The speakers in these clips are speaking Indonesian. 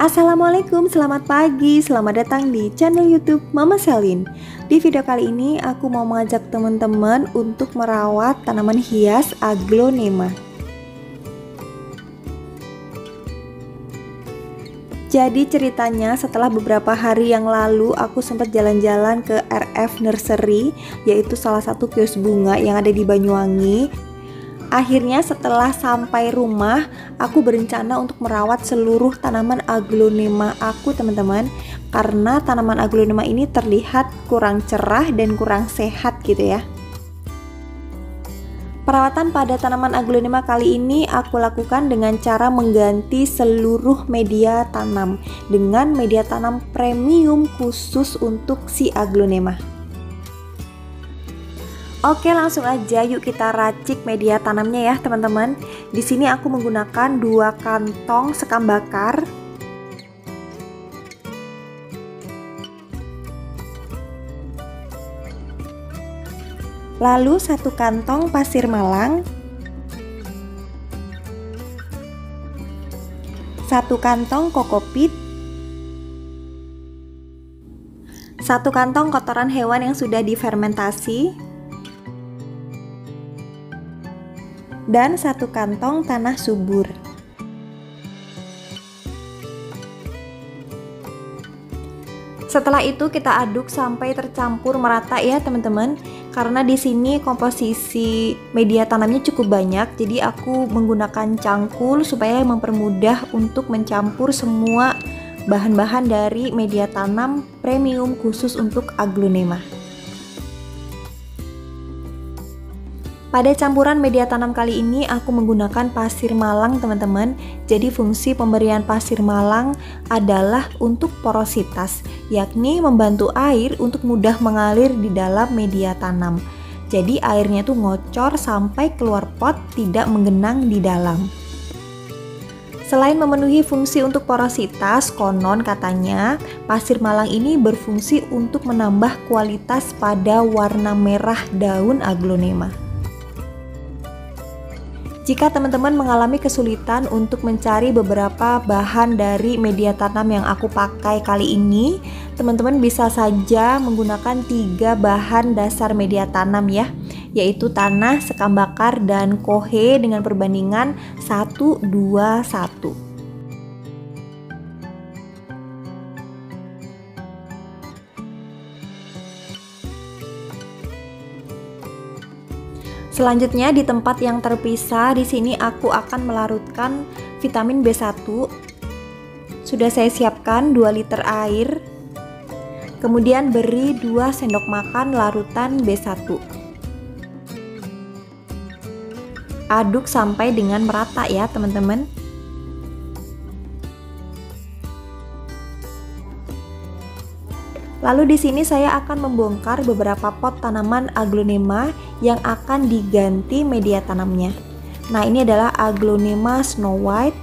Assalamualaikum, selamat pagi, selamat datang di channel YouTube Mama Selin. Di video kali ini aku mau mengajak teman-teman untuk merawat tanaman hias aglonema. Jadi ceritanya setelah beberapa hari yang lalu aku sempat jalan-jalan ke RF Nursery, yaitu salah satu kios bunga yang ada di Banyuwangi. Akhirnya setelah sampai rumah, aku berencana untuk merawat seluruh tanaman aglonema aku teman-teman. Karena tanaman aglonema ini terlihat kurang cerah dan kurang sehat gitu ya. Perawatan pada tanaman aglonema kali ini aku lakukan dengan cara mengganti seluruh media tanam dengan media tanam premium khusus untuk si aglonema. Oke, langsung aja yuk kita racik media tanamnya ya teman-teman. Di sini aku menggunakan 2 kantong sekam bakar. Lalu 1 kantong pasir malang. 1 kantong kokopit. 1 kantong kotoran hewan yang sudah difermentasi. Dan 1 kantong tanah subur. Setelah itu kita aduk sampai tercampur merata ya teman-teman. Karena di sini komposisi media tanamnya cukup banyak, jadi aku menggunakan cangkul supaya mempermudah untuk mencampur semua bahan-bahan dari media tanam premium khusus untuk aglonema. Pada campuran media tanam kali ini aku menggunakan pasir malang teman-teman. Jadi fungsi pemberian pasir malang adalah untuk porositas, yakni membantu air untuk mudah mengalir di dalam media tanam. Jadi airnya tuh ngocor sampai keluar pot, tidak menggenang di dalam. Selain memenuhi fungsi untuk porositas, konon katanya pasir malang ini berfungsi untuk menambah kualitas pada warna merah daun aglonema. Jika teman-teman mengalami kesulitan untuk mencari beberapa bahan dari media tanam yang aku pakai kali ini, teman-teman bisa saja menggunakan 3 bahan dasar media tanam ya, yaitu tanah, sekam bakar, dan kohe dengan perbandingan 1:2:1. Selanjutnya di tempat yang terpisah di sini aku akan melarutkan vitamin B1. Sudah saya siapkan 2 liter air. Kemudian beri 2 sendok makan larutan B1. Aduk sampai dengan merata ya teman-teman. Lalu di sini saya akan membongkar beberapa pot tanaman aglonema yang akan diganti media tanamnya. Nah, ini adalah aglonema Snow White.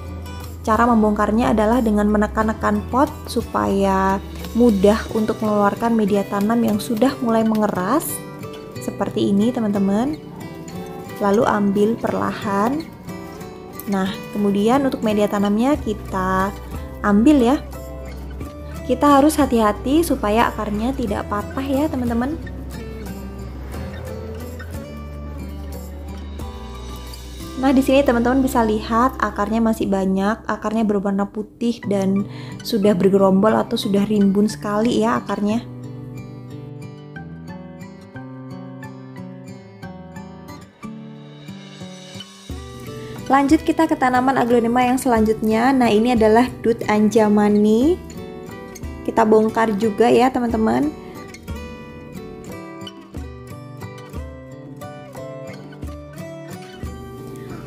Cara membongkarnya adalah dengan menekan-nekan pot supaya mudah untuk mengeluarkan media tanam yang sudah mulai mengeras. Seperti ini, teman-teman. Lalu ambil perlahan. Nah, kemudian untuk media tanamnya kita ambil ya. Kita harus hati-hati supaya akarnya tidak patah ya teman-teman. Nah, di sini teman-teman bisa lihat akarnya masih banyak, akarnya berwarna putih dan sudah bergerombol atau sudah rimbun sekali ya akarnya. Lanjut kita ke tanaman aglonema yang selanjutnya. Nah, ini adalah Dut Anjamani. Kita bongkar juga ya teman-teman.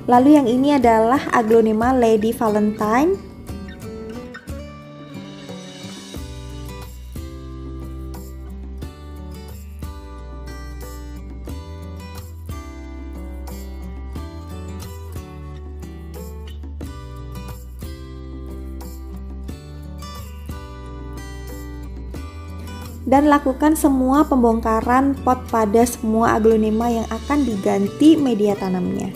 Lalu yang ini adalah aglonema Lady Valentine. Dan lakukan semua pembongkaran pot pada semua aglonema yang akan diganti media tanamnya.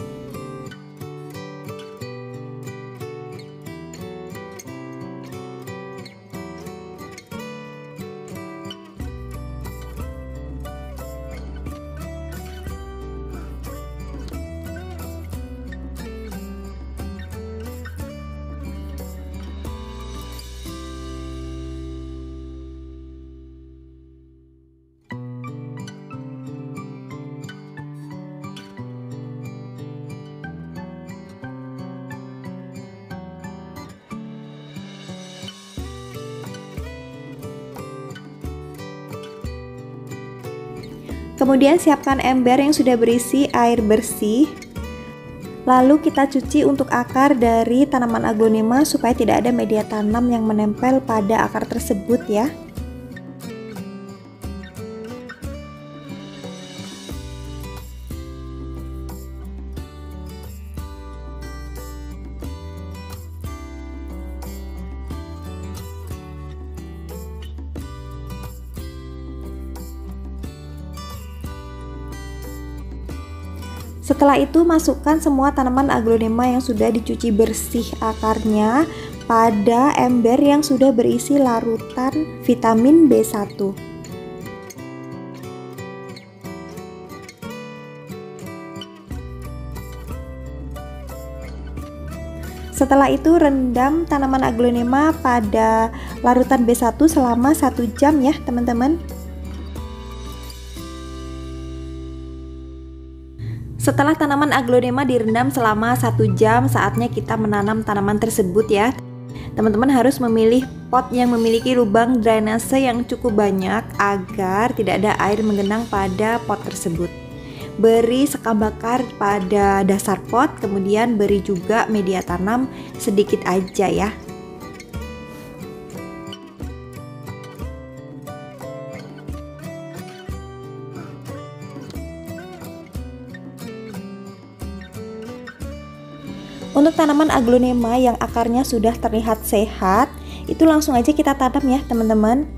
Kemudian siapkan ember yang sudah berisi air bersih. Lalu kita cuci untuk akar dari tanaman aglonema supaya tidak ada media tanam yang menempel pada akar tersebut ya. Setelah itu masukkan semua tanaman aglonema yang sudah dicuci bersih akarnya pada ember yang sudah berisi larutan vitamin B1. Setelah itu rendam tanaman aglonema pada larutan B1 selama 1 jam ya teman-teman. Setelah tanaman aglonema direndam selama 1 jam, saatnya kita menanam tanaman tersebut ya. Teman-teman harus memilih pot yang memiliki lubang drainase yang cukup banyak agar tidak ada air menggenang pada pot tersebut. Beri sekam bakar pada dasar pot, kemudian beri juga media tanam sedikit aja ya. Untuk tanaman aglonema yang akarnya sudah terlihat sehat, itu langsung aja kita tanam ya teman-teman.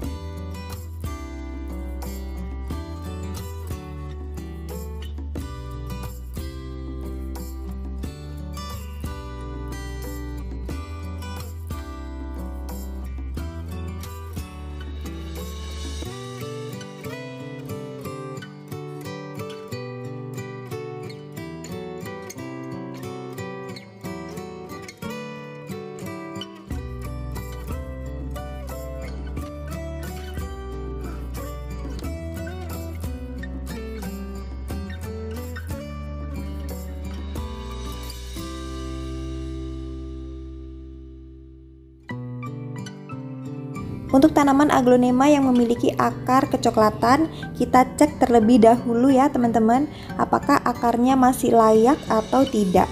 Untuk tanaman aglonema yang memiliki akar kecoklatan, kita cek terlebih dahulu ya teman-teman, apakah akarnya masih layak atau tidak.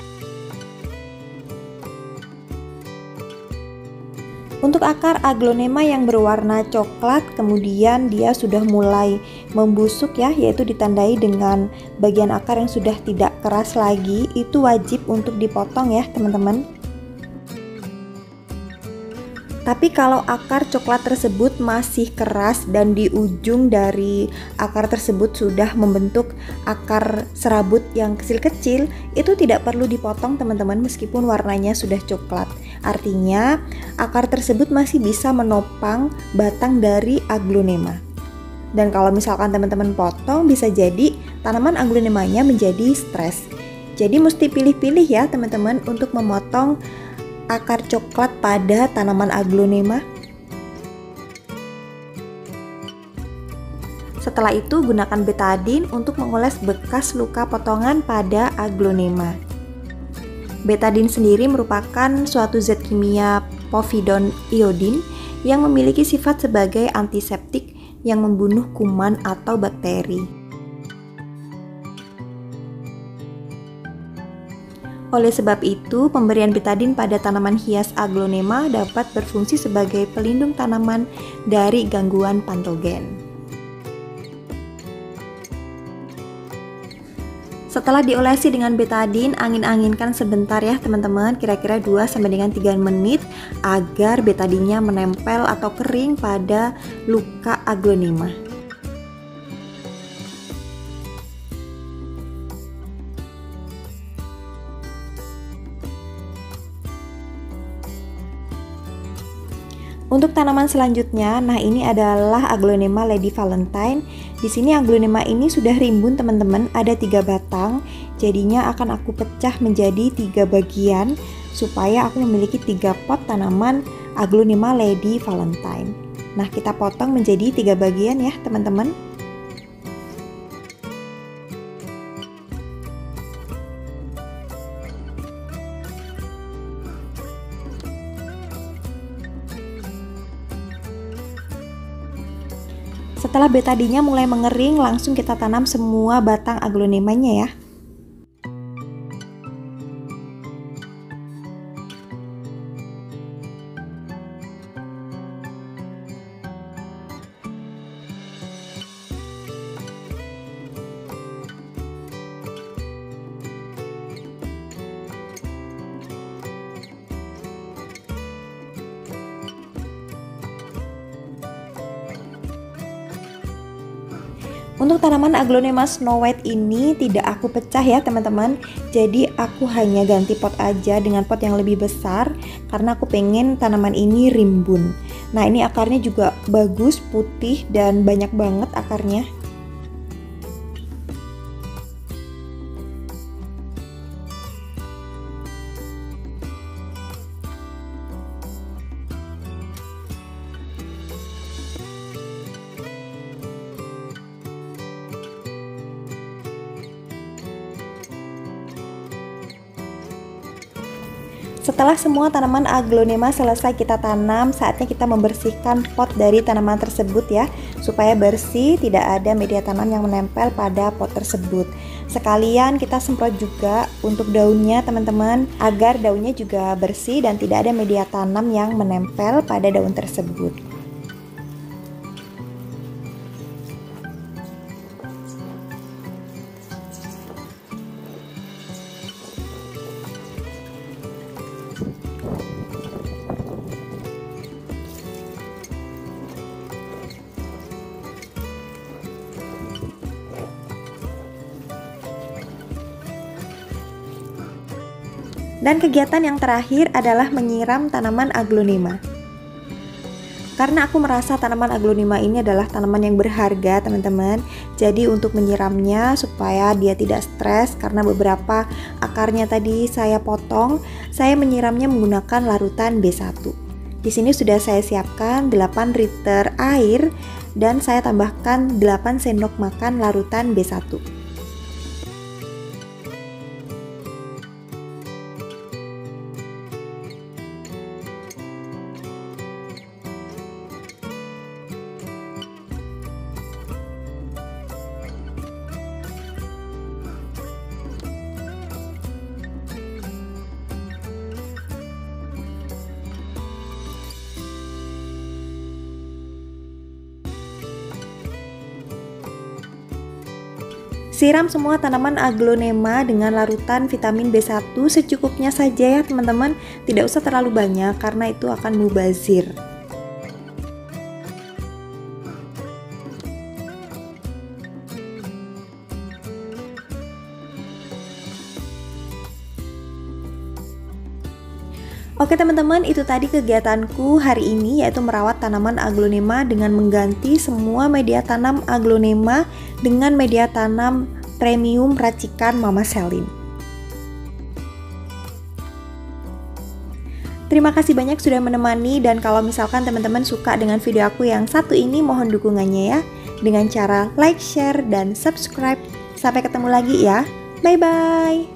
Untuk akar aglonema yang berwarna coklat, kemudian dia sudah mulai membusuk ya, yaitu ditandai dengan bagian akar yang sudah tidak keras lagi, itu wajib untuk dipotong ya teman-teman. Tapi kalau akar coklat tersebut masih keras dan di ujung dari akar tersebut sudah membentuk akar serabut yang kecil-kecil, itu tidak perlu dipotong teman-teman meskipun warnanya sudah coklat. Artinya akar tersebut masih bisa menopang batang dari aglonema. Dan kalau misalkan teman-teman potong, bisa jadi tanaman aglonemanya menjadi stres. Jadi mesti pilih-pilih ya teman-teman untuk memotong akar coklat pada tanaman aglonema. Setelah itu gunakan betadine untuk mengoles bekas luka potongan pada aglonema. Betadine sendiri merupakan suatu zat kimia povidone iodine yang memiliki sifat sebagai antiseptik yang membunuh kuman atau bakteri. Oleh sebab itu, pemberian betadine pada tanaman hias aglonema dapat berfungsi sebagai pelindung tanaman dari gangguan patogen. Setelah diolesi dengan betadine, angin-anginkan sebentar ya teman-teman, kira-kira 2-3 menit agar betadinnya menempel atau kering pada luka aglonema. Untuk tanaman selanjutnya, nah ini adalah aglonema Lady Valentine. Di sini aglonema ini sudah rimbun teman-teman, ada 3 batang. Jadinya akan aku pecah menjadi 3 bagian supaya aku memiliki 3 pot tanaman aglonema Lady Valentine. Nah, kita potong menjadi 3 bagian ya teman-teman. Setelah betadinya mulai mengering, langsung kita tanam semua batang aglonemanya ya. Untuk tanaman aglonema Snow White ini tidak aku pecah ya teman-teman. Jadi aku hanya ganti pot aja dengan pot yang lebih besar karena aku pengen tanaman ini rimbun. Nah, ini akarnya juga bagus, putih dan banyak banget akarnya. Setelah semua tanaman aglonema selesai kita tanam, saatnya kita membersihkan pot dari tanaman tersebut ya, supaya bersih, tidak ada media tanam yang menempel pada pot tersebut. Sekalian kita semprot juga untuk daunnya teman-teman, agar daunnya juga bersih dan tidak ada media tanam yang menempel pada daun tersebut. Dan kegiatan yang terakhir adalah menyiram tanaman aglonema. Karena aku merasa tanaman aglonema ini adalah tanaman yang berharga teman-teman. Jadi untuk menyiramnya supaya dia tidak stres karena beberapa akarnya tadi saya potong, saya menyiramnya menggunakan larutan B1. Di sini sudah saya siapkan 8 liter air dan saya tambahkan 8 sendok makan larutan B1. Siram semua tanaman aglonema dengan larutan vitamin B1 secukupnya saja ya teman-teman. Tidak usah terlalu banyak karena itu akan mubazir. Oke teman-teman, itu tadi kegiatanku hari ini, yaitu merawat tanaman aglonema dengan mengganti semua media tanam aglonema dengan media tanam premium racikan Mama Selin. Terima kasih banyak sudah menemani, dan kalau misalkan teman-teman suka dengan video aku yang satu ini, mohon dukungannya ya dengan cara like, share, dan subscribe. Sampai ketemu lagi ya. Bye-bye.